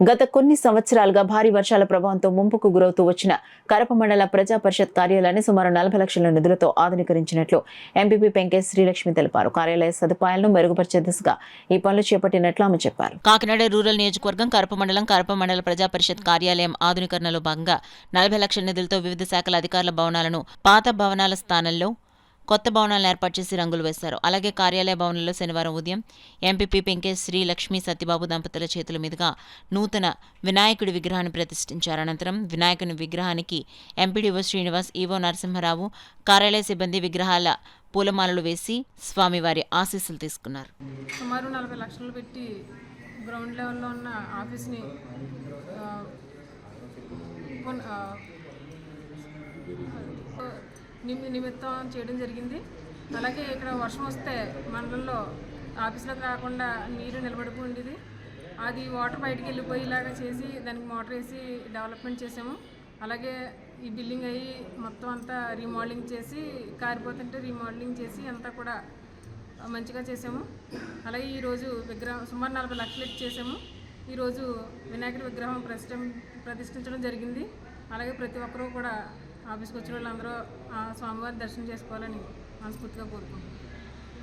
గత కొన్ని సంవత్సరాలుగా భారీ వర్షాల ప్రభావంతో ముంపుకు గురవుతూ వచ్చిన కరప మండల ప్రజా పరిషత్ కార్యాలయాన్ని సుమారు 40 లక్షల నిధులతో ఆధునీకరించినట్లు ఎంపీపీ పెంకేశ్ శ్రీలక్ష్మి తెలిపారు. కార్యాలయ సదుపాయాలను మెరుగుపరిచే దిశగా ఈ పనులు చేపట్టినట్లు ఆమె చెప్పారు. కాకినాడ రూరల్ నియోజకవర్గం కరప మండల ప్రజా పరిషత్ కార్యాలయం ఆధునీకరణలో భాగంగా 40 లక్షల నిధులతో వివిధ శాఖల అధికారుల భవనాలను పాత భవనాల స్థానంలో కొత్త భవనాలను ఏర్పాటు చేసి రంగులు వేశారు. అలాగే కార్యాలయ భవనంలో శనివారం ఉదయం ఎంపీపీ పెంకేశ్ శ్రీ లక్ష్మీ సత్యబాబు దంపతుల చేతుల మీదుగా నూతన వినాయకుడి విగ్రహాన్ని ప్రతిష్ఠించారు. అనంతరం వినాయకుని విగ్రహానికి ఎంపీడీఓ శ్రీనివాస్, ఈవో నరసింహరావు, కార్యాలయ సిబ్బంది విగ్రహాల పూలమాలలు వేసి స్వామివారి ఆశీస్సులు తీసుకున్నారు. సుమారు 40 లక్షలు పెట్టి గ్రౌండ్ లెవెల్లో ఉన్న ఆఫీస్ని నిమిత్తం చేయడం జరిగింది. అలాగే ఇక్కడ వర్షం వస్తే మండలంలో ఆఫీసులోకి రాకుండా నీరు నిలబడిపోయి ఉండేది. అది వాటర్ బయటికి వెళ్ళిపోయేలాగా చేసి దానికి మోటార్ వేసి డెవలప్మెంట్ చేసాము. అలాగే ఈ బిల్డింగ్ అయ్యి మొత్తం అంతా రీమోడలింగ్ చేసి కారిపోతుంటే రీమోడలింగ్ చేసి అంతా కూడా మంచిగా చేసాము. అలాగే ఈరోజు విగ్రహం సుమారు 40 లక్షలు చేసాము. ఈరోజు వినాయకుడి విగ్రహం ప్రతిష్ఠించడం జరిగింది. అలాగే ప్రతి ఒక్కరూ కూడా ఆఫీస్కి వచ్చిన వాళ్ళందరూ స్వామివారి దర్శనం చేసుకోవాలని మనస్ఫూర్తిగా కోరుకుంటున్నాను.